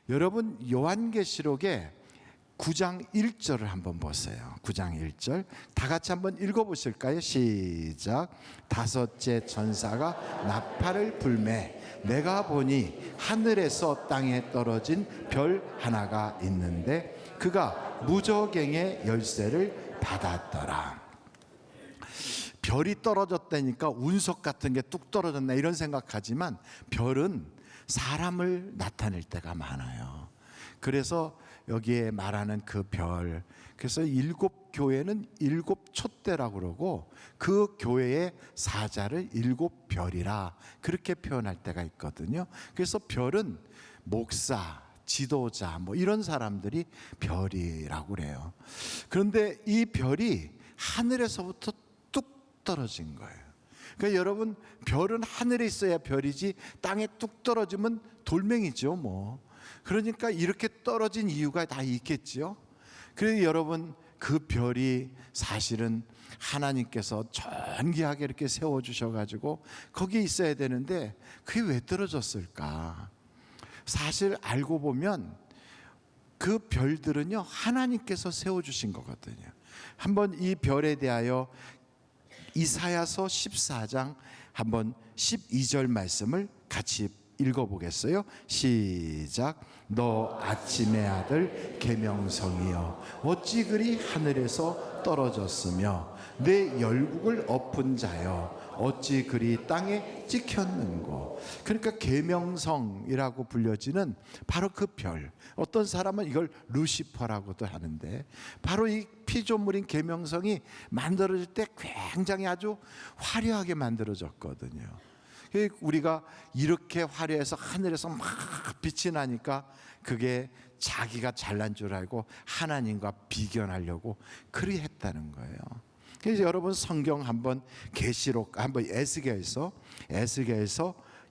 여러분 요한계시록에 9장 1절을 한번 보세요. 9장 1절 다 같이 한번 읽어보실까요? 시작. 다섯째 천사가 나팔을 불매 내가 보니 하늘에서 땅에 떨어진 별 하나가 있는데 그가 무저갱의 열쇠를 받았더라. 별이 떨어졌다니까 운석 같은 게 뚝 떨어졌나 이런 생각하지만 별은 사람을 나타낼 때가 많아요. 그래서 여기에 말하는 그 별, 그래서 일곱 교회는 일곱 촛대라고 그러고 그 교회의 사자를 일곱 별이라 그렇게 표현할 때가 있거든요. 그래서 별은 목사, 지도자 뭐 이런 사람들이 별이라고 그래요. 그런데 이 별이 하늘에서부터 뚝 떨어진 거예요. 그러니까 여러분, 별은 하늘에 있어야 별이지 땅에 뚝 떨어지면 돌멩이죠 뭐. 그러니까 이렇게 떨어진 이유가 다 있겠죠. 그래서 여러분, 그 별이 사실은 하나님께서 존귀하게 이렇게 세워주셔가지고 거기에 있어야 되는데 그게 왜 떨어졌을까? 사실 알고 보면 그 별들은요 하나님께서 세워주신 거거든요. 한번 이 별에 대하여 이사야서 14장 한번 12절 말씀을 같이 읽어보겠어요? 시작. 너 아침의 아들 계명성이여 어찌 그리 하늘에서 떨어졌으며 내 열국을 엎은 자여 어찌 그리 땅에 찍혔는고. 그러니까 계명성이라고 불려지는 바로 그 별, 어떤 사람은 이걸 루시퍼라고도 하는데 바로 이 피조물인 계명성이 만들어질 때 굉장히 아주 화려하게 만들어졌거든요. 우리가 이렇게 화려해서 하늘에서 막 빛이 나니까 그게 자기가 잘난 줄 알고 하나님과 비견하려고 그리 했다는 거예요. 그래서 여러분 성경 한번 계시록 한번 에스겔서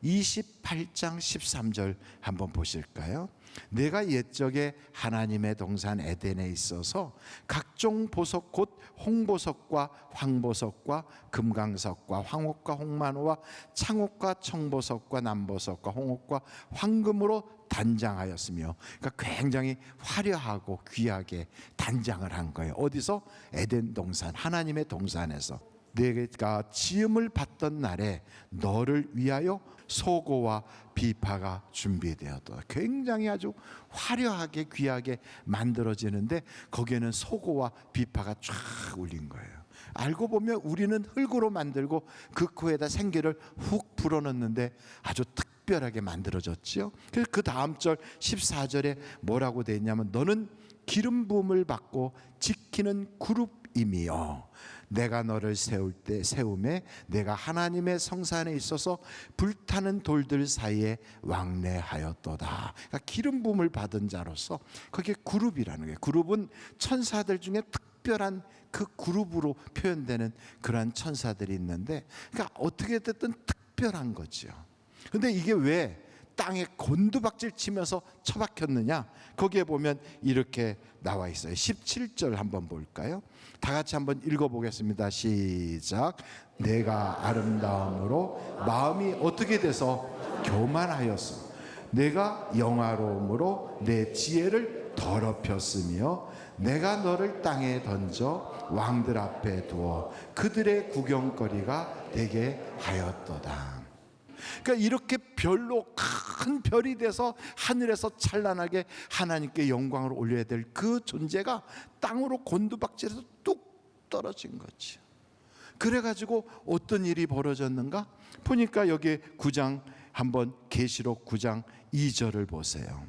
28장 13절 한번 보실까요? 내가 옛적에 하나님의 동산 에덴에 있어서 각종 보석 곧 홍보석과 황보석과 금강석과 황옥과 홍만호와 창옥과 청보석과 남보석과 홍옥과 황금으로 단장하였으며, 그러니까 굉장히 화려하고 귀하게 단장을 한 거예요. 어디서? 에덴 동산, 하나님의 동산에서. 내가 지음을 받던 날에 너를 위하여 소고와 비파가 준비되었다. 굉장히 아주 화려하게 귀하게 만들어지는데 거기에는 소고와 비파가 쫙 울린 거예요. 알고 보면 우리는 흙으로 만들고 그 코에다 생기를 훅 불어넣는데 아주 특별하게 만들어졌지요. 그래서 그 다음 절 14절에 뭐라고 되어 있냐면 너는 기름 부음을 받고 지키는 그룹이며 내가 너를 세움에 내가 하나님의 성산에 있어서 불타는 돌들 사이에 왕래하였도다. 그러니까 기름 부음을 받은 자로서 그게 그룹이라는 거예요. 그룹은 천사들 중에 특별한 그 그룹으로 표현되는 그러한 천사들이 있는데, 그러니까 어떻게 됐든 특별한 거죠. 근데 이게 왜 땅에 곤두박질 치면서 처박혔느냐? 거기에 보면 이렇게 나와 있어요. 17절 한번 볼까요? 다 같이 한번 읽어보겠습니다. 시작. 내가 아름다움으로 마음이 어떻게 돼서 교만하였어. 내가 영화로움으로 내 지혜를 더럽혔으며 내가 너를 땅에 던져 왕들 앞에 두어 그들의 구경거리가 되게 하였도다. 그러니까 이렇게 별로 큰 별이 돼서 하늘에서 찬란하게 하나님께 영광을 올려야 될 그 존재가 땅으로 곤두박질해서 뚝 떨어진 거죠. 그래가지고 어떤 일이 벌어졌는가? 보니까 여기 9장 한번 계시록 9장 2절을 보세요.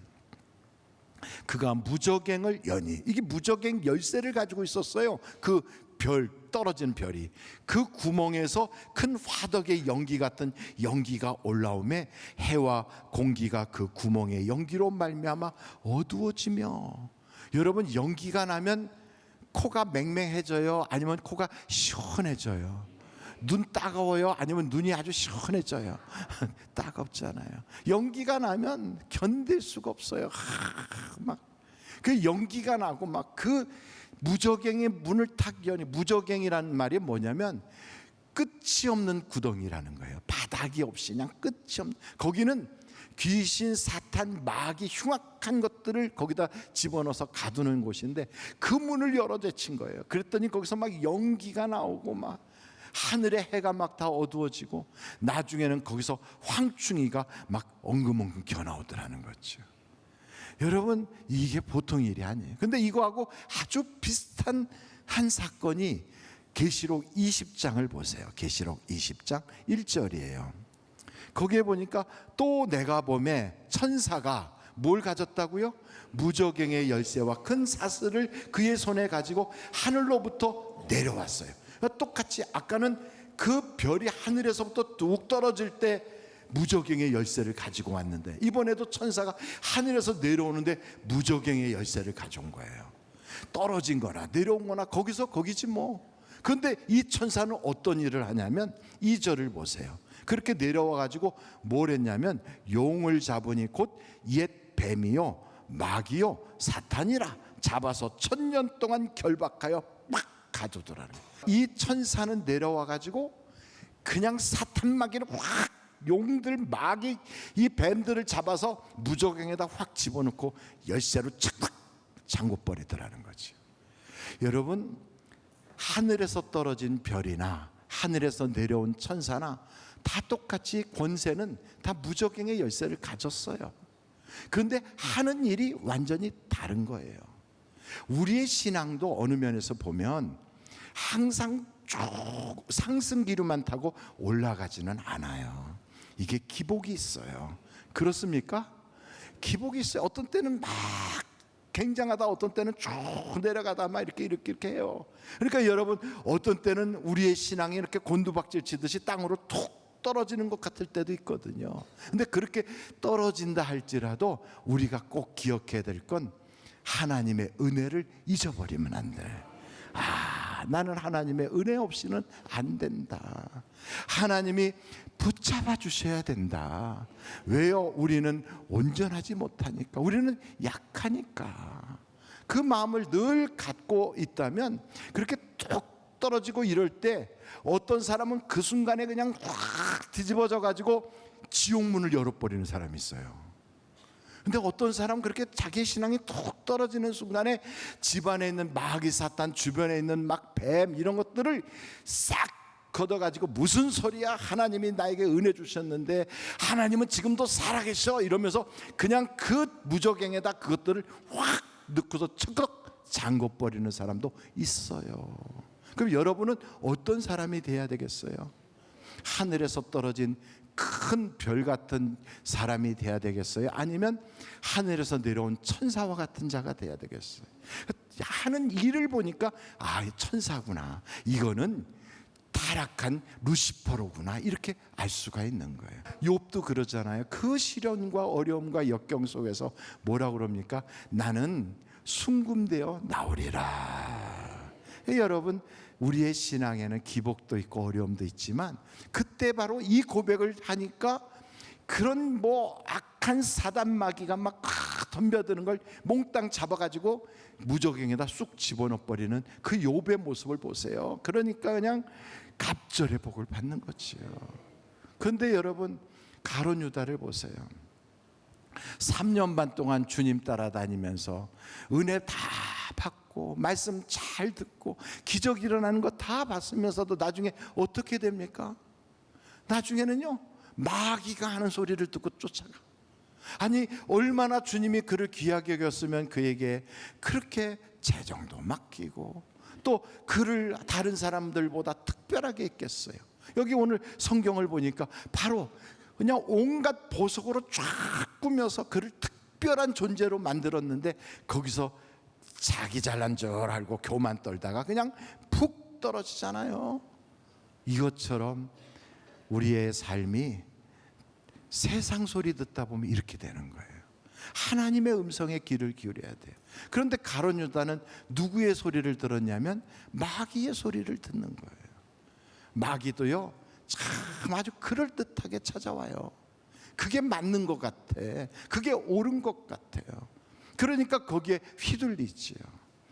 그가 무저갱을 여니, 이게 무저갱 열쇠를 가지고 있었어요. 그 별, 떨어진 별이 그 구멍에서 큰 화덕의 연기 같은 연기가 올라오매 해와 공기가 그 구멍의 연기로 말미암아 어두워지며. 여러분, 연기가 나면 코가 맹맹해져요? 아니면 코가 시원해져요? 눈 따가워요? 아니면 눈이 아주 시원해져요? 따갑잖아요. 연기가 나면 견딜 수가 없어요. 막 그 연기가 나고 막 그 무저갱의 문을 탁 여니, 무저갱이라는 말이 뭐냐면 끝이 없는 구덩이라는 거예요. 바닥이 없이 그냥 끝이 없는, 거기는 귀신, 사탄, 마귀, 흉악한 것들을 거기다 집어넣어서 가두는 곳인데 그 문을 열어 제친 거예요. 그랬더니 거기서 막 연기가 나오고 막 하늘의 해가 막 다 어두워지고 나중에는 거기서 황충이가 막 엉금엉금 기어나오더라는 거죠. 여러분, 이게 보통 일이 아니에요. 근데 이거하고 아주 비슷한 한 사건이 계시록 20장을 보세요. 계시록 20장 1절이에요. 거기에 보니까 또 내가 봄에 천사가 뭘 가졌다고요? 무저갱의 열쇠와 큰 사슬을 그의 손에 가지고 하늘로부터 내려왔어요. 똑같이 아까는 그 별이 하늘에서부터 뚝 떨어질 때 무저갱의 열쇠를 가지고 왔는데 이번에도 천사가 하늘에서 내려오는데 무저갱의 열쇠를 가져온 거예요. 떨어진 거나 내려온 거나 거기서 거기지 뭐. 그런데 이 천사는 어떤 일을 하냐면 2절을 보세요. 그렇게 내려와 가지고 뭘 했냐면 용을 잡으니 곧 옛 뱀이요 마귀요 사탄이라 잡아서 1000년 동안 결박하여 막 가두더라는 거예요. 이 천사는 내려와 가지고 그냥 사탄 마귀를 확 용들 마귀 이 뱀들을 잡아서 무저갱에다 확 집어넣고 열쇠로 착착 잠궈버리더라는 거죠. 여러분, 하늘에서 떨어진 별이나 하늘에서 내려온 천사나 다 똑같이 권세는 다 무저갱의 열쇠를 가졌어요. 그런데 하는 일이 완전히 다른 거예요. 우리의 신앙도 어느 면에서 보면 항상 쭉 상승기류만 타고 올라가지는 않아요. 이게 기복이 있어요. 그렇습니까? 기복이 있어요. 어떤 때는 막 굉장하다, 어떤 때는 쭉 내려가다 막 이렇게 해요. 그러니까 여러분, 어떤 때는 우리의 신앙이 이렇게 곤두박질 치듯이 땅으로 툭 떨어지는 것 같을 때도 있거든요. 근데 그렇게 떨어진다 할지라도 우리가 꼭 기억해야 될 건 하나님의 은혜를 잊어버리면 안 돼. 나는 하나님의 은혜 없이는 안 된다. 하나님이 붙잡아 주셔야 된다. 왜요? 우리는 온전하지 못하니까. 우리는 약하니까. 그 마음을 늘 갖고 있다면 그렇게 뚝 떨어지고 이럴 때 어떤 사람은 그 순간에 그냥 확 뒤집어져 가지고 지옥문을 열어버리는 사람이 있어요. 근데 어떤 사람은 그렇게 자기의 신앙이 툭 떨어지는 순간에 집안에 있는 마귀 사탄, 주변에 있는 막 뱀 이런 것들을 싹 걷어가지고 무슨 소리야, 하나님이 나에게 은혜 주셨는데 하나님은 지금도 살아계셔 이러면서 그냥 그 무저갱에다 그것들을 확 넣고서 척척 잠궈버리는 사람도 있어요. 그럼 여러분은 어떤 사람이 돼야 되겠어요? 하늘에서 떨어진 큰 별 같은 사람이 돼야 되겠어요? 아니면 하늘에서 내려온 천사와 같은 자가 돼야 되겠어요? 하는 일을 보니까 천사구나, 이거는 타락한 루시퍼로구나, 이렇게 알 수가 있는 거예요. 욥도 그러잖아요. 그 시련과 어려움과 역경 속에서 뭐라고 그럽니까? 나는 순금되어 나오리라. 여러분, 우리의 신앙에는 기복도 있고 어려움도 있지만 그때 바로 이 고백을 하니까 그런 악한 사단 마귀가 막 덤벼드는 걸 몽땅 잡아가지고 무저갱에다 쑥 집어넣어버리는 그 욥의 모습을 보세요. 그러니까 그냥 갑절의 복을 받는 거지요. 그런데 여러분, 가룟 유다를 보세요. 3년 반 동안 주님 따라다니면서 은혜 다 받고 말씀 잘 듣고 기적 일어나는 거 다 봤으면서도 나중에 어떻게 됩니까? 나중에는요, 마귀가 하는 소리를 듣고 쫓아가. 아니, 얼마나 주님이 그를 귀하게 여겼으면 그에게 그렇게 재정도 맡기고 또 그를 다른 사람들보다 특별하게 했겠어요. 여기 오늘 성경을 보니까 바로 그냥 온갖 보석으로 쫙 꾸며서 그를 특별한 존재로 만들었는데 거기서 자기 잘난 줄 알고 교만 떨다가 그냥 푹 떨어지잖아요. 이것처럼 우리의 삶이 세상 소리 듣다 보면 이렇게 되는 거예요. 하나님의 음성에 귀를 기울여야 돼요. 그런데 가룟 유다는 누구의 소리를 들었냐면 마귀의 소리를 듣는 거예요. 마귀도요, 참 아주 그럴듯하게 찾아와요. 그게 맞는 것 같아. 그게 옳은 것 같아요. 그러니까 거기에 휘둘리지요.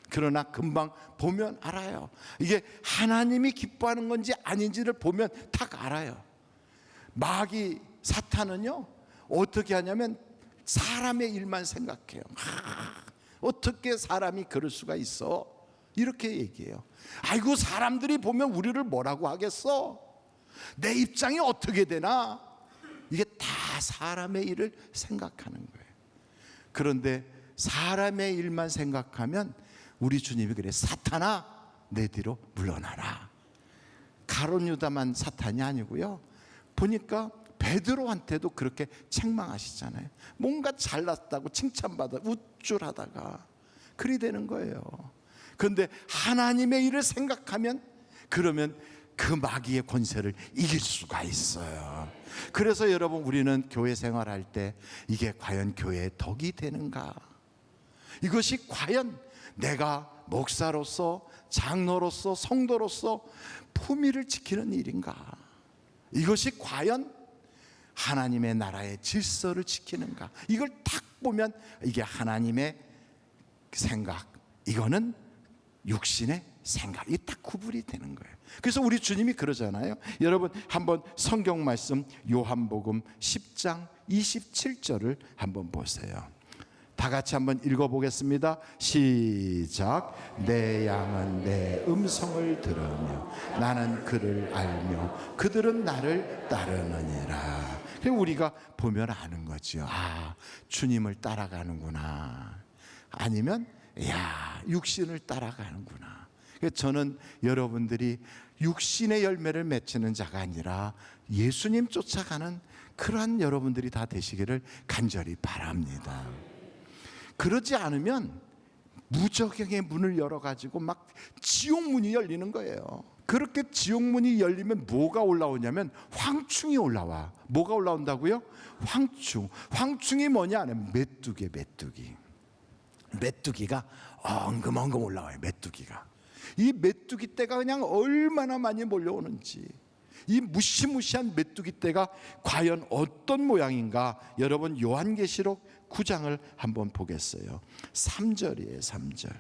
그러나 금방 보면 알아요. 이게 하나님이 기뻐하는 건지 아닌지를 보면 딱 알아요. 마귀 사탄은요, 어떻게 하냐면 사람의 일만 생각해요. 어떻게 사람이 그럴 수가 있어? 이렇게 얘기해요. 아이고, 사람들이 보면 우리를 뭐라고 하겠어? 내 입장이 어떻게 되나? 이게 다 사람의 일을 생각하는 거예요. 그런데 사람의 일만 생각하면 우리 주님이 그래, 사탄아 내 뒤로 물러나라. 가룟 유다만 사탄이 아니고요, 보니까 베드로한테도 그렇게 책망하시잖아요. 뭔가 잘났다고 칭찬받아 우쭐하다가 그리 되는 거예요. 그런데 하나님의 일을 생각하면, 그러면 그 마귀의 권세를 이길 수가 있어요. 그래서 여러분, 우리는 교회 생활할 때 이게 과연 교회의 덕이 되는가? 이것이 과연 내가 목사로서, 장로로서, 성도로서 품위를 지키는 일인가? 이것이 과연 하나님의 나라의 질서를 지키는가? 이걸 딱 보면 이게 하나님의 생각, 이거는 육신의 생각이 딱 구분이 되는 거예요. 그래서 우리 주님이 그러잖아요. 여러분, 한번 성경 말씀 요한복음 10장 27절을 한번 보세요. 다 같이 한번 읽어보겠습니다. 시작. 내 양은 내 음성을 들으며 나는 그를 알며 그들은 나를 따르느니라. 우리가 보면 아는 거죠. 아, 주님을 따라가는구나. 아니면 야, 육신을 따라가는구나. 저는 여러분들이 육신의 열매를 맺히는 자가 아니라 예수님 쫓아가는 그러한 여러분들이 다 되시기를 간절히 바랍니다. 그러지 않으면 무적행의 문을 열어가지고 막 지옥문이 열리는 거예요. 그렇게 지옥문이 열리면 뭐가 올라오냐면 황충이 올라와. 뭐가 올라온다고요? 황충. 황충이 뭐냐? 메뚜기. 메뚜기가 엉금엉금 올라와요. 메뚜기가. 이 메뚜기 떼가 그냥 얼마나 많이 몰려오는지, 이 무시무시한 메뚜기 떼가 과연 어떤 모양인가? 여러분, 요한계시록 9장을 한번 보겠어요. 3절이에요. 3절.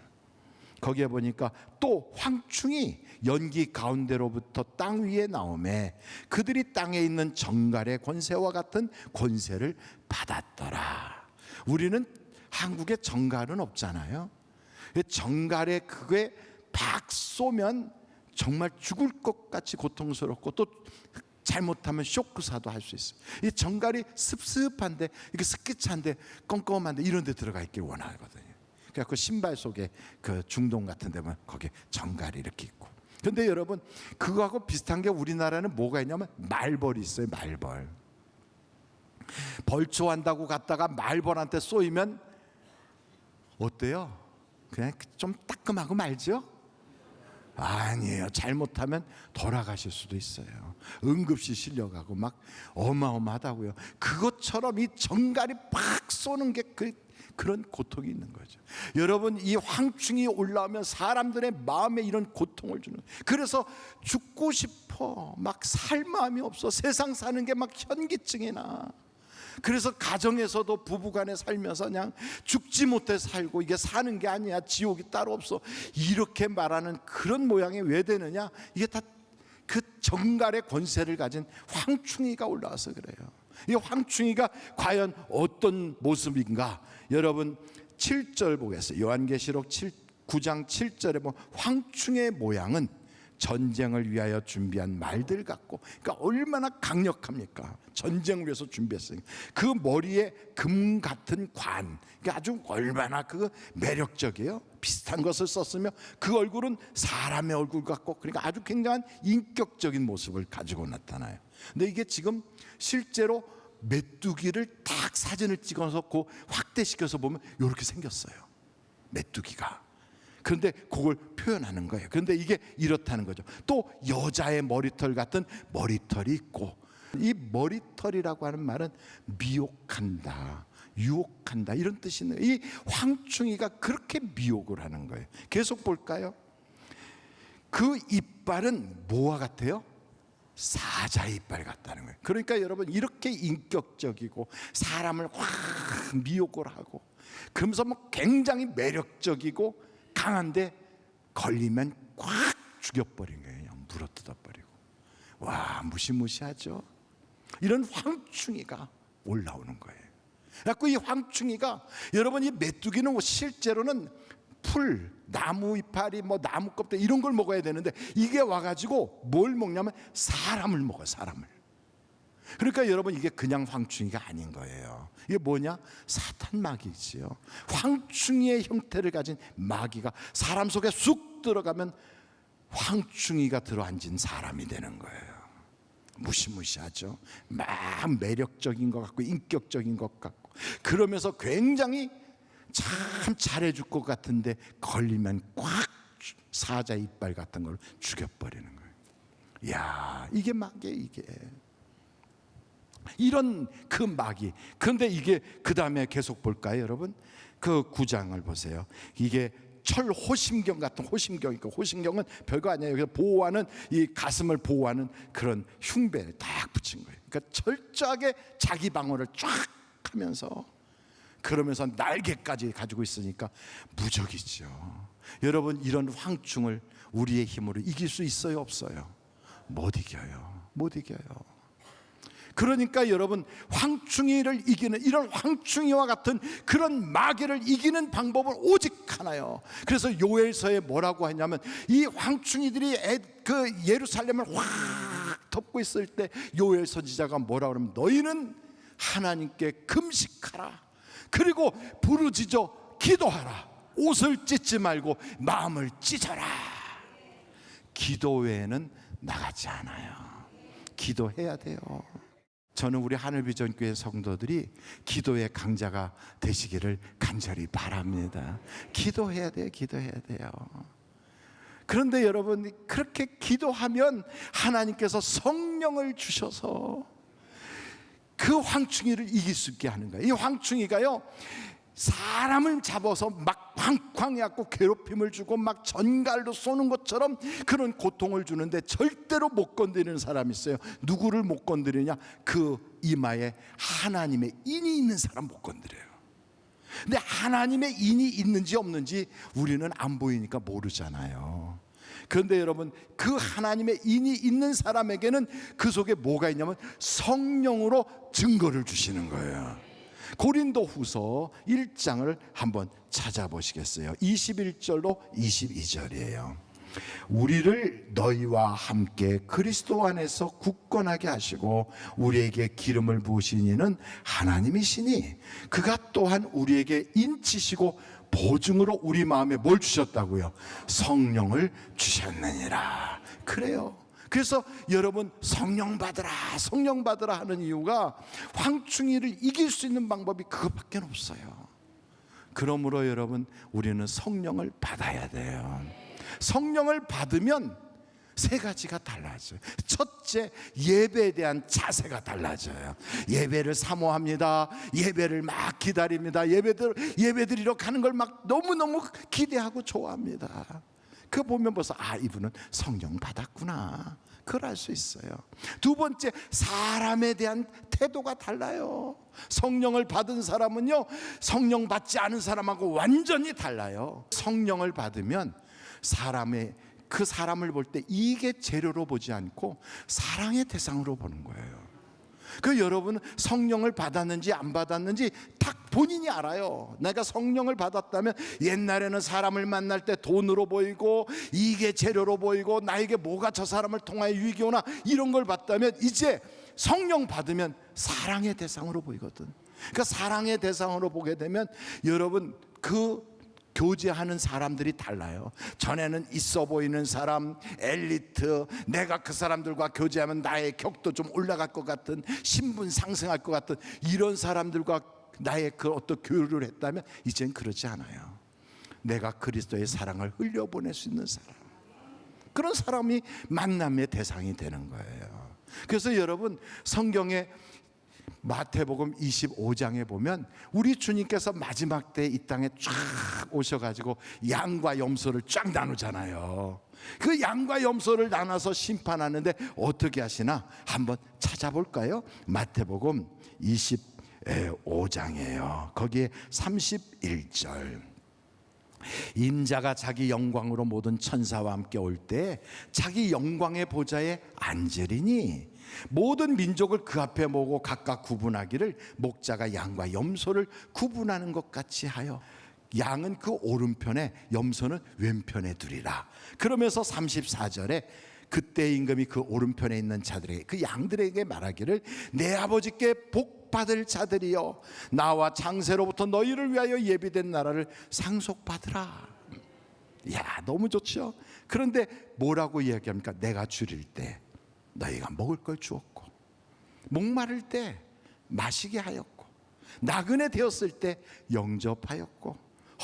거기에 보니까 또 황충이 연기 가운데로부터 땅 위에 나오매 그들이 땅에 있는 정갈의 권세와 같은 권세를 받았더라. 우리는 한국에 정갈은 없잖아요. 정갈에 그게 팍 쏘면 정말 죽을 것 같이 고통스럽고, 또 잘못하면 쇼크사도 할 수 있어요. 이 정갈이 습습한데, 이게 습기찬데, 껌껌한데 이런 데 들어가 있길 원하거든요. 그래서 신발 속에 그 중동 같은 데면 거기에 정갈이 이렇게 있고. 그런데 여러분, 그거하고 비슷한 게 우리나라는 뭐가 있냐면 말벌이 있어요. 말벌. 벌초한다고 갔다가 말벌한테 쏘이면 어때요? 그냥 좀 따끔하고 말죠? 아니에요. 잘못하면 돌아가실 수도 있어요. 응급실 실려가고 막 어마어마하다고요. 그것처럼 이 정갈이 팍 쏘는 게 그런 고통이 있는 거죠. 여러분, 이 황충이 올라오면 사람들의 마음에 이런 고통을 주는, 그래서 죽고 싶어, 막 살 마음이 없어, 세상 사는 게 막 현기증이 나. 그래서 가정에서도 부부간에 살면서 그냥 죽지 못해 살고, 이게 사는 게 아니야, 지옥이 따로 없어, 이렇게 말하는 그런 모양이 왜 되느냐? 이게 다 그 정갈의 권세를 가진 황충이가 올라와서 그래요. 이 황충이가 과연 어떤 모습인가? 여러분, 7절 보겠어요. 요한계시록 9장 7절에 보면 황충의 모양은 전쟁을 위하여 준비한 말들 같고, 그러니까 얼마나 강력합니까? 전쟁을 위해서 준비했어요. 그 머리에 금 같은 관, 그러니까 아주 얼마나 그 매력적이에요. 비슷한 것을 썼으며 그 얼굴은 사람의 얼굴 같고, 그러니까 아주 굉장한 인격적인 모습을 가지고 나타나요. 근데 이게 지금 실제로 메뚜기를 딱 사진을 찍어서 그 확대시켜서 보면 이렇게 생겼어요. 메뚜기가. 그런데 그걸 표현하는 거예요. 그런데 이게 이렇다는 거죠. 또 여자의 머리털 같은 머리털이 있고, 이 머리털이라고 하는 말은 미혹한다, 유혹한다, 이런 뜻이 있는 거예요. 이 황충이가 그렇게 미혹을 하는 거예요. 계속 볼까요? 그 이빨은 뭐와 같아요? 사자 이빨 같다는 거예요. 그러니까 여러분, 이렇게 인격적이고 사람을 확 미혹을 하고, 그러면서 뭐 굉장히 매력적이고 강한데 걸리면 꽉 죽여버린 거예요. 그냥 물어뜯어버리고. 와, 무시무시하죠. 이런 황충이가 올라오는 거예요. 그래서 이 황충이가, 여러분, 이 메뚜기는 실제로는 풀, 나무 이파리, 나무 껍데기 이런 걸 먹어야 되는데, 이게 와가지고 뭘 먹냐면 사람을 먹어요. 사람을. 그러니까 여러분, 이게 그냥 황충이가 아닌 거예요. 이게 뭐냐? 사탄 마귀지요. 황충이의 형태를 가진 마귀가 사람 속에 쑥 들어가면 황충이가 들어앉은 사람이 되는 거예요. 무시무시하죠. 막 매력적인 것 같고 인격적인 것 같고, 그러면서 굉장히 참 잘해줄 것 같은데 걸리면 꽉 사자 이빨 같은 걸 죽여버리는 거예요. 이야, 이게 마귀, 이게 이런 그 마귀. 그런데 이게 그 다음에 계속 볼까요, 여러분? 그 9장을 보세요. 이게 철호심경 같은 호심경이니까, 호심경은 별거 아니에요. 그래서 보호하는, 이 가슴을 보호하는 그런 흉배를 딱 붙인 거예요. 그러니까 철저하게 자기 방어를 쫙 하면서, 그러면서 날개까지 가지고 있으니까 무적이죠. 여러분, 이런 황충을 우리의 힘으로 이길 수 있어요, 없어요? 못 이겨요. 못 이겨요. 그러니까 여러분, 황충이를 이기는, 이런 황충이와 같은 그런 마귀를 이기는 방법은 오직 하나요. 그래서 요엘서에 뭐라고 하냐면, 이 황충이들이 그 예루살렘을 확 덮고 있을 때 요엘 선지자가 뭐라고 하냐면, 너희는 하나님께 금식하라, 그리고 부르짖어 기도하라, 옷을 찢지 말고 마음을 찢어라. 기도 외에는 나가지 않아요. 기도해야 돼요. 저는 우리 하늘비전교회 성도들이 기도의 강자가 되시기를 간절히 바랍니다. 기도해야 돼요. 기도해야 돼요. 그런데 여러분, 그렇게 기도하면 하나님께서 성령을 주셔서 그 황충이를 이길 수 있게 하는 거예요. 이 황충이가요, 사람을 잡아서 막 쾅쾅해갖고 괴롭힘을 주고 막 전갈로 쏘는 것처럼 그런 고통을 주는데, 절대로 못 건드리는 사람이 있어요. 누구를 못 건드리냐? 그 이마에 하나님의 인이 있는 사람 못 건드려요. 근데 하나님의 인이 있는지 없는지 우리는 안 보이니까 모르잖아요. 그런데 여러분, 그 하나님의 인이 있는 사람에게는 그 속에 뭐가 있냐면 성령으로 증거를 주시는 거예요. 고린도후서 1장을 한번 찾아보시겠어요? 21절로 22절이에요. 우리를 너희와 함께 그리스도 안에서 굳건하게 하시고 우리에게 기름을 부으신 이는 하나님이시니, 그가 또한 우리에게 인치시고 보증으로 우리 마음에 뭘 주셨다고요? 성령을 주셨느니라. 그래요. 그래서 여러분, 성령 받으라, 성령 받으라 하는 이유가 황충이를 이길 수 있는 방법이 그것밖에 없어요. 그러므로 여러분, 우리는 성령을 받아야 돼요. 성령을 받으면 세 가지가 달라져요. 첫째, 예배에 대한 자세가 달라져요. 예배를 사모합니다. 예배를 막 기다립니다. 예배드리러 가는 걸 막 너무너무 기대하고 좋아합니다. 그거 보면 벌써, 아, 이분은 성령 받았구나, 그걸 알 수 있어요. 두 번째, 사람에 대한 태도가 달라요. 성령을 받은 사람은요, 성령 받지 않은 사람하고 완전히 달라요. 성령을 받으면 그 사람을 볼 때 이게 재료로 보지 않고 사랑의 대상으로 보는 거예요. 그 여러분, 성령을 받았는지 안 받았는지 딱 본인이 알아요. 내가 성령을 받았다면, 옛날에는 사람을 만날 때 돈으로 보이고 이게 재료로 보이고 나에게 뭐가 저 사람을 통하여 유익이 오나 이런 걸 봤다면, 이제 성령 받으면 사랑의 대상으로 보이거든. 그러니까 사랑의 대상으로 보게 되면 여러분, 그 교제하는 사람들이 달라요. 전에는 있어 보이는 사람, 엘리트, 내가 그 사람들과 교제하면 나의 격도 좀 올라갈 것 같은, 신분 상승할 것 같은 이런 사람들과 나의 그 어떤 교류를 했다면, 이젠 그러지 않아요. 내가 그리스도의 사랑을 흘려보낼 수 있는 사람, 그런 사람이 만남의 대상이 되는 거예요. 그래서 여러분, 성경에 마태복음 25장에 보면 우리 주님께서 마지막 때 이 땅에 쫙 오셔가지고 양과 염소를 쫙 나누잖아요. 그 양과 염소를 나눠서 심판하는데 어떻게 하시나 한번 찾아볼까요? 마태복음 25장이에요. 거기에 31절 인자가 자기 영광으로 모든 천사와 함께 올 때 자기 영광의 보좌에 앉으리니 모든 민족을 그 앞에 모으고 각각 구분하기를 목자가 양과 염소를 구분하는 것 같이 하여 양은 그 오른편에 염소는 왼편에 두리라. 그러면서 34절에 그때 임금이 그 오른편에 있는 자들에게, 그 양들에게 말하기를 내 아버지께 복 받을 자들이여, 나와 장세로부터 너희를 위하여 예비된 나라를 상속받으라. 야, 너무 좋죠. 그런데 뭐라고 이야기합니까? 내가 줄일 때 너희가 먹을 걸 주었고, 목마를 때 마시게 하였고, 나그네 되었을 때 영접하였고,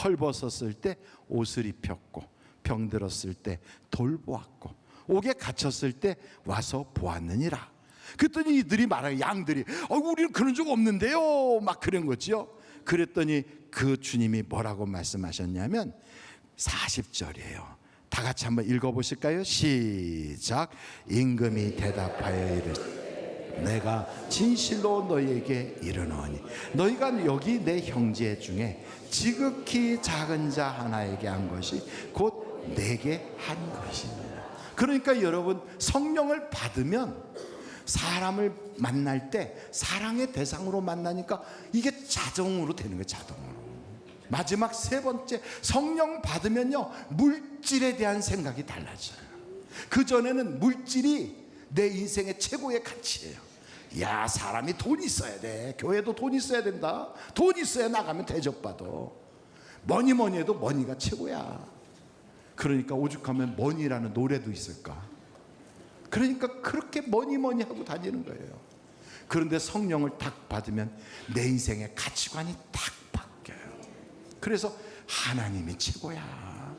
헐벗었을 때 옷을 입혔고, 병들었을 때 돌보았고, 옥에 갇혔을 때 와서 보았느니라. 그랬더니 이들이 말하여, 양들이 우리는 그런 적 없는데요, 막 그런 거지요. 그랬더니 그 주님이 뭐라고 말씀하셨냐면 40절이에요. 다 같이 한번 읽어보실까요? 시작. 임금이 대답하여 이르되 내가 진실로 너희에게 이르노니 너희가 여기 내 형제 중에 지극히 작은 자 하나에게 한 것이 곧 내게 한 것이니라. 그러니까 여러분, 성령을 받으면 사람을 만날 때 사랑의 대상으로 만나니까 이게 자동으로 되는 거예요. 자동으로. 마지막 세 번째, 성령 받으면요 물질에 대한 생각이 달라져요. 그전에는 물질이 내 인생의 최고의 가치예요. 야, 사람이 돈 있어야 돼. 교회도 돈 있어야 된다. 돈 있어야 나가면 대접받아. 뭐니 해도 머니가 최고야. 그러니까 오죽하면 머니라는 노래도 있을까. 그러니까 그렇게 머니 하고 다니는 거예요. 그런데 성령을 딱 받으면 내 인생의 가치관이 딱 바뀌어요. 그래서 하나님이 최고야.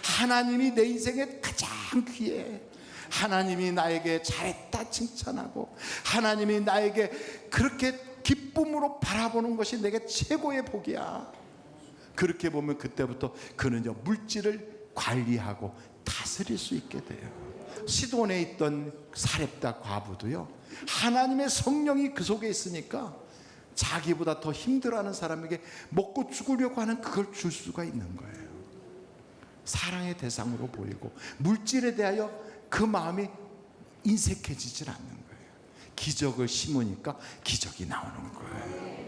하나님이 내 인생에 가장 귀해. 하나님이 나에게 잘했다 칭찬하고, 하나님이 나에게 그렇게 기쁨으로 바라보는 것이 내게 최고의 복이야. 그렇게 보면 그때부터 그는요 물질을 관리하고 다스릴 수 있게 돼요. 시돈에 있던 사렙다 과부도요, 하나님의 성령이 그 속에 있으니까 자기보다 더 힘들어하는 사람에게 먹고 죽으려고 하는 그걸 줄 수가 있는 거예요. 사랑의 대상으로 보이고 물질에 대하여 그 마음이 인색해지질 않는 거예요. 기적을 심으니까 기적이 나오는 거예요.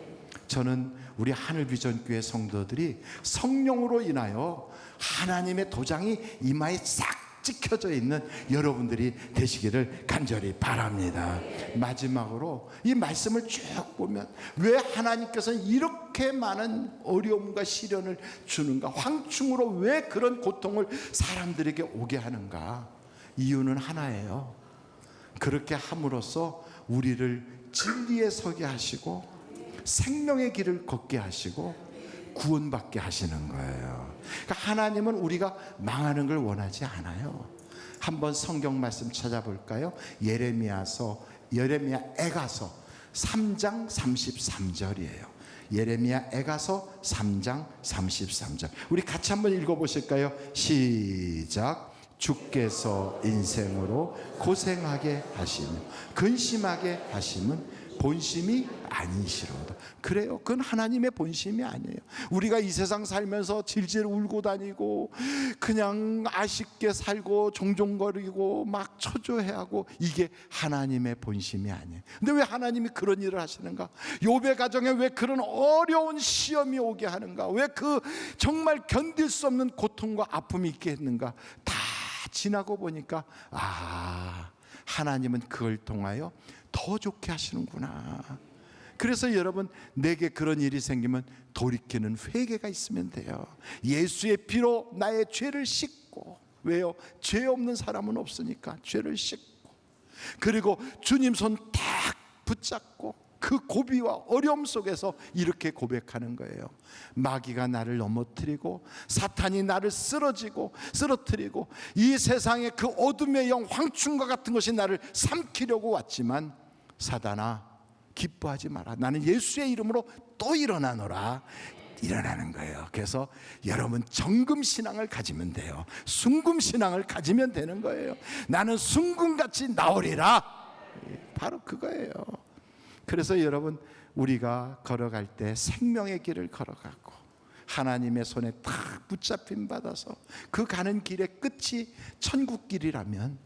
저는 우리 하늘비전교회 성도들이 성령으로 인하여 하나님의 도장이 이마에 싹 찍혀져 있는 여러분들이 되시기를 간절히 바랍니다. 마지막으로 이 말씀을 쭉 보면 왜 하나님께서는 이렇게 많은 어려움과 시련을 주는가, 황충으로 왜 그런 고통을 사람들에게 오게 하는가. 이유는 하나예요. 그렇게 함으로써 우리를 진리에 서게 하시고 생명의 길을 걷게 하시고 구원받게 하시는 거예요. 그러니까 하나님은 우리가 망하는 걸 원하지 않아요. 한번 성경 말씀 찾아볼까요? 예레미야 애가서 3장 33절이에요. 예레미야 애가서 3장 33절. 우리 같이 한번 읽어보실까요? 시작. 주께서 인생으로 고생하게 하시며 근심하게 하심은 본심이 아니시로다. 그래요. 그건 하나님의 본심이 아니에요. 우리가 이 세상 살면서 질질 울고 다니고 그냥 아쉽게 살고 종종거리고 막 초조해하고, 이게 하나님의 본심이 아니에요. 근데 왜 하나님이 그런 일을 하시는가? 욥의 가정에 왜 그런 어려운 시험이 오게 하는가? 왜 그 정말 견딜 수 없는 고통과 아픔이 있게 했는가? 다 지나고 보니까 하나님은 그걸 통하여 더 좋게 하시는구나. 그래서 여러분, 내게 그런 일이 생기면 돌이키는 회개가 있으면 돼요. 예수의 피로 나의 죄를 씻고, 왜요? 죄 없는 사람은 없으니까 죄를 씻고, 그리고 주님 손 딱 붙잡고 그 고비와 어려움 속에서 이렇게 고백하는 거예요. 마귀가 나를 넘어뜨리고 사탄이 나를 쓰러뜨리고 이 세상의 그 어둠의 영, 황충과 같은 것이 나를 삼키려고 왔지만 사단아, 기뻐하지 마라. 나는 예수의 이름으로 또 일어나노라. 일어나는 거예요. 그래서 여러분, 정금신앙을 가지면 돼요. 순금신앙을 가지면 되는 거예요. 나는 순금같이 나오리라. 바로 그거예요. 그래서 여러분, 우리가 걸어갈 때 생명의 길을 걸어가고 하나님의 손에 탁 붙잡힘 받아서 그 가는 길의 끝이 천국길이라면,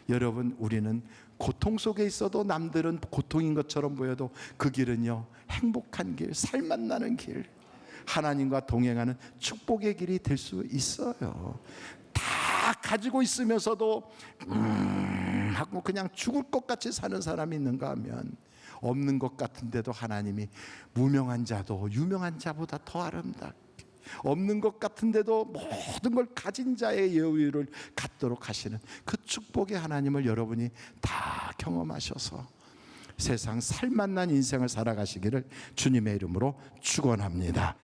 여러분, 우리는 고통 속에 있어도 남들은 고통인 것처럼 보여도 그 길은요, 행복한 길, 살맛 나는 길, 하나님과 동행하는 축복의 길이 될 수 있어요. 다 가지고 있으면서도 하고 그냥 죽을 것 같이 사는 사람이 있는가 하면, 없는 것 같은데도 하나님이 무명한 자도 유명한 자보다 더 아름답게, 없는 것 같은데도 모든 걸 가진 자의 여유를 갖도록 하시는 그 축복의 하나님을 여러분이 다 경험하셔서 세상 살맛난 인생을 살아가시기를 주님의 이름으로 축원합니다.